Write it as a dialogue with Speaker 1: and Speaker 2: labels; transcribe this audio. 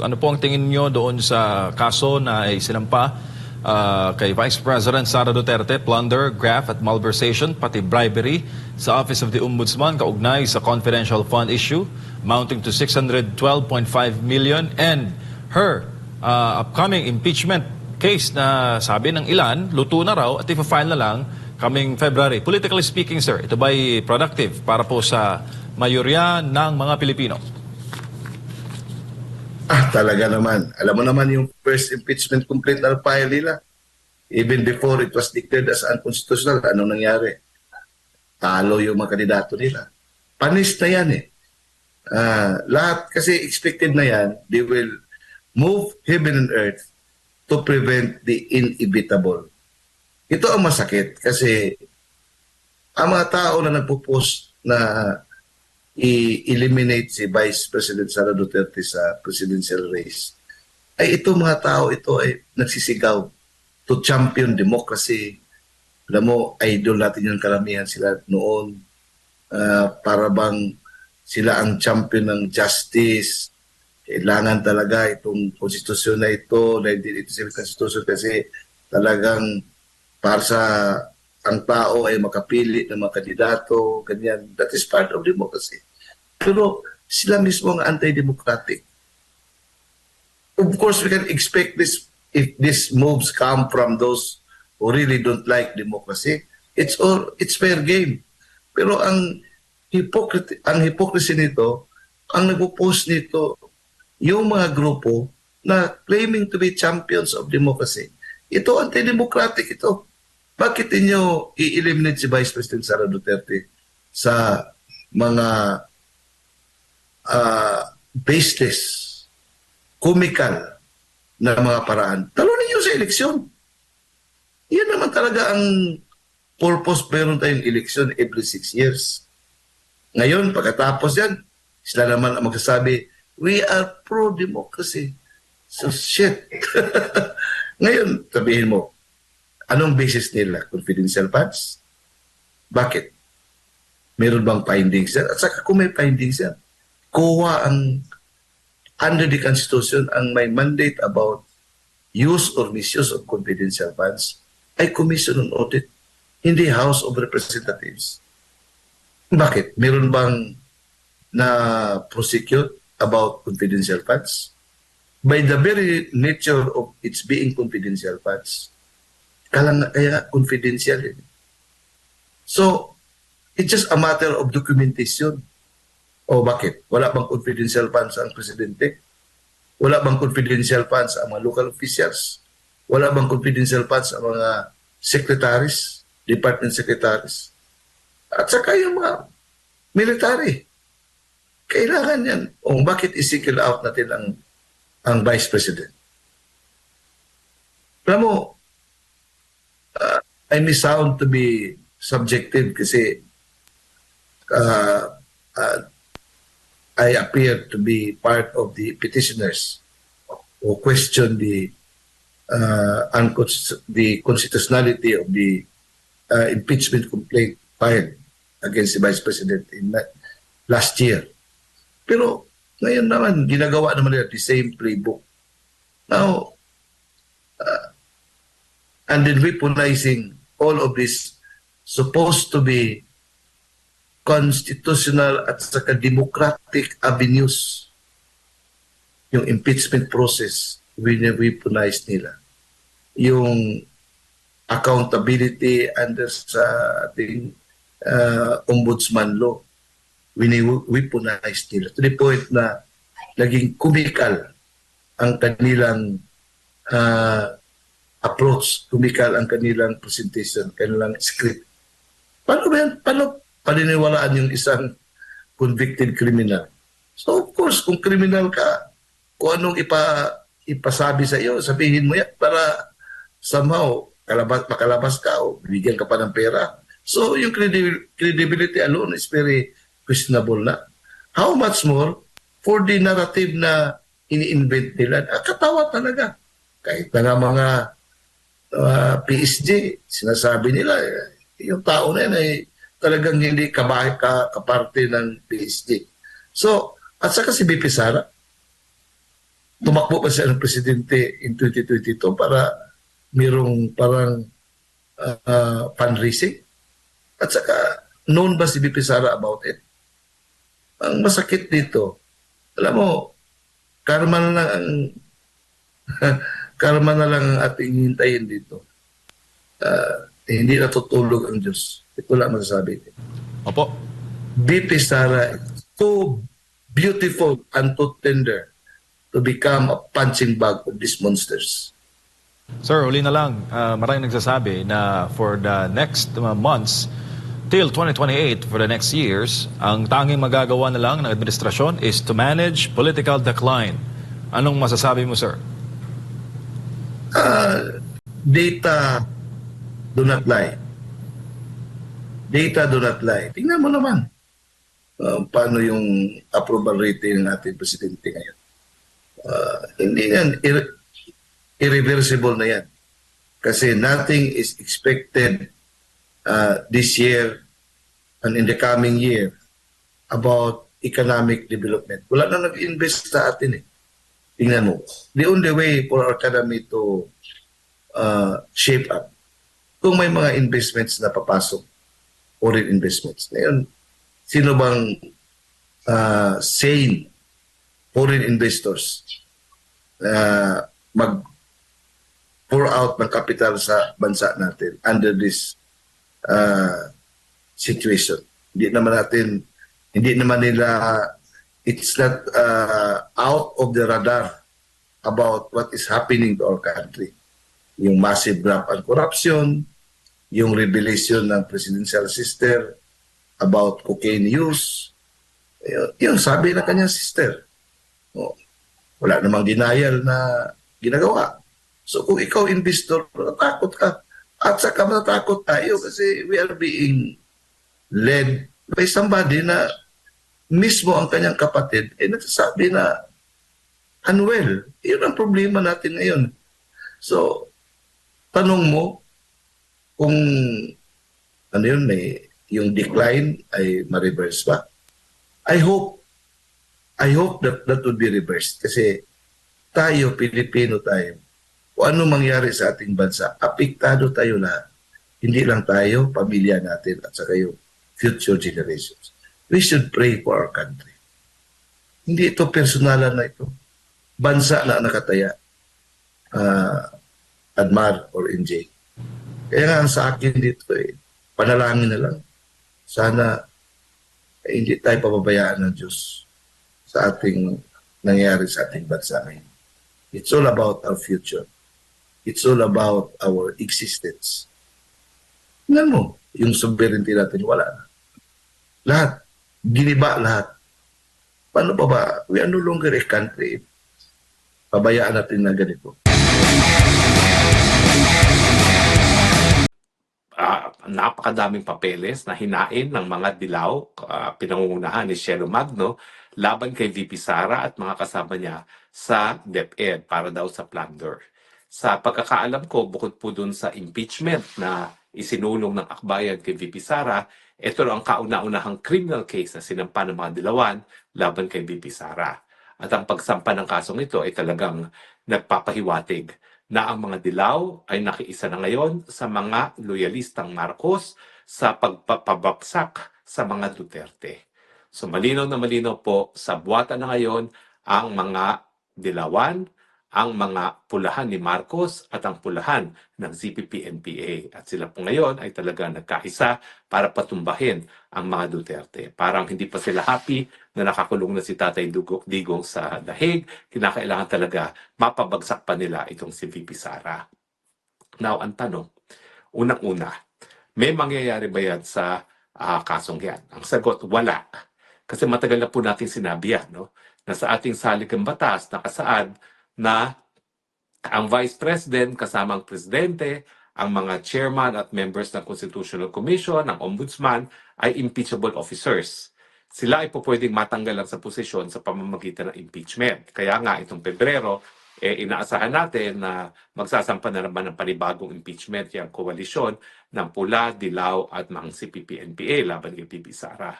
Speaker 1: Ano po ang tingin niyo doon sa kaso na isinampa kay Vice President Sara Duterte, plunder, graft at malversation, pati bribery sa Office of the Ombudsman kaugnay sa confidential fund issue amounting to 612.5 million and her upcoming impeachment case na sabi ng ilan, luto na raw at ipa-file na lang coming February. Politically speaking, sir, ito ba'y productive para po sa mayorya ng mga Pilipino?
Speaker 2: Talaga naman. Alam mo naman yung first impeachment complaint na file nila. Even before it was declared as unconstitutional, anong nangyari? Talo yung mga kandidato nila. Panis na yan eh. Lahat kasi expected na yan, they will move heaven and earth to prevent the inevitable. Ito ang masakit kasi ang mga tao na nagpo-post na i-eliminate si Vice President Sara Duterte sa presidential race, ay itong mga tao ito ay nagsisigaw to champion democracy. Alam mo, idol natin yung karamihan sila noon. Para bang sila ang champion ng justice. Kailangan talaga itong konstitusyon na ito, 1987 Constitution, kasi talagang para sa ang tao ay makapili ng mga kandidato, ganyan. That is part of democracy. Pero sila mismo ang anti-democratic. Of course, we can expect this if these moves come from those who really don't like democracy. It's fair game. Pero ang hypocrisy nito, ang nagpo-post nito, yung mga grupo na claiming to be champions of democracy. Ito anti-democratic ito. Bakit inyo i-eliminate si Vice President Sara Duterte sa mga baseless, comical na mga paraan? Talunin niyo sa eleksyon. Yan naman talaga ang purpose, meron tayong eleksyon every 6 years. Ngayon, pagkatapos yan, sila naman ang magsasabi, we are pro-democracy. So, shit. Ngayon, sabihin mo, anong basis nila? Confidential funds? Bakit? Meron bang findings yan? At saka kung may findings yan, COA ang under the Constitution ang may mandate about use or misuse of confidential funds ay Commission on Audit, hindi House of Representatives. Bakit? Meron bang na-prosecute about confidential funds? By the very nature of its being confidential funds, kaya confidential yun. So, it's just a matter of documentation. O bakit? Wala bang confidential funds ang presidente? Wala bang confidential funds ang mga local officials? Wala bang confidential funds ang mga secretaries, department secretaries? At saka yung mga military. Kailangan yan. O bakit i-single out natin ang Vice President? Alam mo, I may sound to be subjective kasi I appear to be part of the petitioners who question the constitutionality of the impeachment complaint filed against the Vice President in last year. Pero ngayon naman, ginagawa naman nila the same playbook. Now, and then weaponizing all of this supposed to be constitutional at saka democratic avenues, yung impeachment process, weaponize nila. Yung accountability under sa ating ombudsman law, weaponize nila. To the point na naging comical ang kanilang approach, comical ang kanilang presentation, kanilang script. Paano ba yan? Paano paniniwalaan yung isang convicted criminal? So of course, kung criminal ka, kung anong ipasabi sa iyo, sabihin mo yan para somehow makalabas ka o bigyan ka pa ng pera. So yung credibility alone is very questionable na. How much more for the narrative na ini-invent nila? Katawa talaga. Kahit na nga mga PSG, sinasabi nila, yung tao na yan ay talagang hindi kaparte ng PSG. So, at saka si BP Sara, tumakbo pa siya ng presidente in 2022 para mayroong parang fundraising. At saka, known ba si BP Sara about it? Ang masakit dito, alam mo, karma na lang ang karma na lang ang ating hintayin dito. Hindi natutulog ang Diyos. Ito lang masasabi.
Speaker 1: Opo.
Speaker 2: BP Sara is too beautiful and too tender to become a punching bag of these monsters.
Speaker 1: Sir, uli na lang, maraming nagsasabi na for the next months, till 2028, for the next years, ang tanging magagawa na lang ng administrasyon is to manage political decline. Anong masasabi mo, sir?
Speaker 2: Data do not lie. Data do not lie. Tingnan mo naman paano yung approval rating ng ating presidente ngayon. Hindi yan, irreversible na yan. Kasi nothing is expected this year and in the coming year about economic development. Wala na nag-invest sa atin eh. Tingnan mo. The only way for our economy to shape up, kung may mga investments na papasok, foreign investments. Ngayon, sino bang sane foreign investors mag-pour out ng capital sa bansa natin under this situation? Hindi naman nila, it's not out of the radar about what is happening to our country. Yung massive graft and corruption, yung revelation ng presidential sister about cocaine use, yung sabi ng kanyang sister. Wala namang denial na ginagawa. So kung ikaw investor, natakot ka. At saka natakot tayo kasi we are being led by somebody na mismo ang kanyang kapatid ay nagsasabi na unwell. Yun ang problema natin ngayon. So, tanong mo kung ano yun, yung decline ay ma-reverse ba? I hope that would be reversed kasi tayo, Pilipino tayo, kung ano mangyari sa ating bansa, apektado tayo lahat. Hindi lang tayo, pamilya natin at saka yung future generations. We should pray for our country. Hindi ito personalan na ito. Bansa na nakataya. Admar or NJ. Kaya nga sa akin dito panalangin na lang. Sana hindi tayo pababayaan ng Diyos sa ating nangyari sa ating bansa ngayon. It's all about our future. It's all about our existence. Tingnan mo, yung sovereignty natin, wala na. Lahat. Giniba lahat. Paano pa ba? We are no longer a country. Pabayaan natin na ganito.
Speaker 3: Napakadaming papeles na hinain ng mga dilaw, pinangungunahan ni Shelo Magno, laban kay VP Sara at mga kasama niya sa DepEd para daw sa plunder. Sa pagkakaalam ko, bukod po dun sa impeachment na isinulong ng akbayan kay VP Sara, ito ang kauna-unahang criminal case na sinampa ng mga dilawan laban kay VP Sara. At ang pagsampa ng kasong ito ay talagang nagpapahiwatig na ang mga dilaw ay nakiisa na ngayon sa mga loyalistang Marcos sa pagpapabaksak sa mga Duterte. So malinaw na malinaw po sa buwatan na ngayon ang mga dilawan, ang mga pulahan ni Marcos at ang pulahan ng CPP-NPA. At sila po ngayon ay talaga nagkaisa para patumbahin ang mga Duterte. Parang hindi pa sila happy na nakakulong na si Tatay Digong sa dahig. Kinakailangan talaga mapabagsak pa nila itong si VP Sara. Now, ang tanong, unang-una, may mangyayari ba yan sa kasong yan? Ang sagot, wala. Kasi matagal na po natin sinabi yan, no? Na sa ating saligang batas, nakasaad na ang Vice President kasama ang Presidente, ang mga chairman at members ng Constitutional Commission, ng Ombudsman, ay impeachable officers. Sila ay po pwedeng matanggal lang sa posisyon sa pamamagitan ng impeachment. Kaya nga, itong Pebrero, inaasahan natin na magsasampa na naman ng panibagong impeachment yung koalisyon ng Pula, Dilaw at mga CPP-NPA laban kay VP Sara.